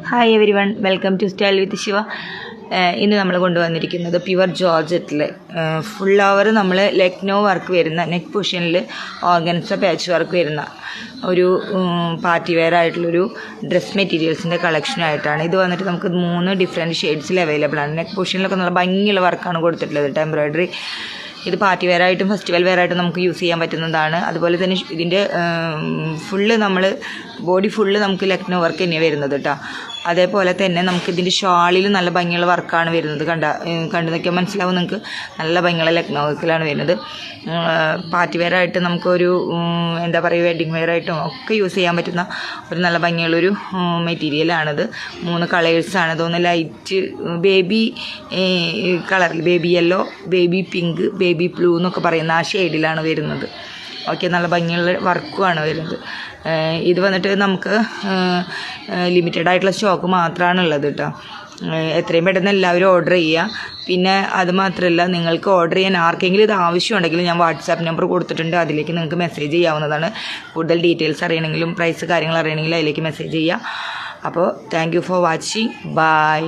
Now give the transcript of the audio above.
Hi everyone, welcome to style with Shiva. ഇന്ന് നമ്മൾ കൊണ്ടുവന്നിരിക്കുന്നത് പ്യുവർ ജോർജറ്റിൽ ഫുൾ അവർ നമ്മൾ ലക്നോ വർക്ക് വരുന്ന നെക്ക് പൊസിഷനിൽ ഓർഗൻസ പാച്ച് വർക്ക് വരുന്ന ഒരു പാർട്ടി വെയർ ആയിട്ടുള്ളൊരു ഡ്രസ് മെറ്റീരിയൽസിൻ്റെ കളക്ഷനായിട്ടാണ് ഇത് വന്നിട്ട്. നമുക്ക് 3 ഡിഫറെൻറ്റ് ഷെയ്ഡ്സിൽ അവൈലബിൾ ആണ്. നെക്ക് പൊസിഷനിലൊക്കെ നല്ല ഭംഗിയുള്ള വർക്കാണ് കൊടുത്തിട്ടുള്ളത് കേട്ടോ, എംബ്രോയ്ഡറി. ഇത് പാർട്ടി വെയർ ആയിട്ടും ഫെസ്റ്റിവൽ വെയർ ആയിട്ടും നമുക്ക് യൂസ് ചെയ്യാൻ പറ്റുന്നതാണ്. അതുപോലെ തന്നെ ഇതിൻ്റെ ഫുള്ള് നമ്മൾ ബോഡി ഫുള്ള് നമുക്ക് ലക്നോ വർക്ക് തന്നെയാണ് വരുന്നത് കേട്ടോ. അതേപോലെ തന്നെ നമുക്ക് ഇതിൻ്റെ ഷാളിൽ നല്ല ഭംഗിയുള്ള വർക്കാണ് വരുന്നത്. കണ്ടു നോക്കിയാൽ മനസ്സിലാവും നിങ്ങൾക്ക്, നല്ല ഭംഗിയുള്ള ലക്നോ വർക്കിലാണ് വരുന്നത്. പാർട്ടി വെയർ ആയിട്ട് നമുക്കൊരു എന്താ പറയുക, വെഡ്ഡിങ് വെയർ ആയിട്ടും ഒക്കെ യൂസ് ചെയ്യാൻ പറ്റുന്ന ഒരു നല്ല ഭംഗിയുള്ളൊരു മെറ്റീരിയലാണിത്. 3 കളേഴ്സാണ്. ഇതൊന്ന് ലൈറ്റ് ബേബി കളറിൽ, baby yellow, baby pink, baby blue എന്നൊക്കെ പറയുന്ന ആ ഷെയ്ഡിലാണ് വരുന്നത്. ഓക്കെ, നല്ല ഭംഗിയുള്ള വർക്കുമാണ് വരുന്നത്. ഇത് വന്നിട്ട് നമുക്ക് ലിമിറ്റഡ് ആയിട്ടുള്ള സ്റ്റോക്ക് മാത്രമാണ് ഉള്ളത് കേട്ടോ. എത്രയും പെട്ടെന്ന് എല്ലാവരും ഓർഡർ ചെയ്യുക. പിന്നെ അത് മാത്രമല്ല, നിങ്ങൾക്ക് ഓർഡർ ചെയ്യാൻ ആർക്കെങ്കിലും ഇത് ആവശ്യമുണ്ടെങ്കിൽ ഞാൻ വാട്സാപ്പ് നമ്പർ കൊടുത്തിട്ടുണ്ട്, അതിലേക്ക് നിങ്ങൾക്ക് മെസ്സേജ് ചെയ്യാവുന്നതാണ്. കൂടുതൽ ഡീറ്റെയിൽസ് അറിയണമെങ്കിലും പ്രൈസ് കാര്യങ്ങൾ അറിയണമെങ്കിലും അതിലേക്ക് മെസ്സേജ് ചെയ്യുക. അപ്പോൾ thank you for watching. By.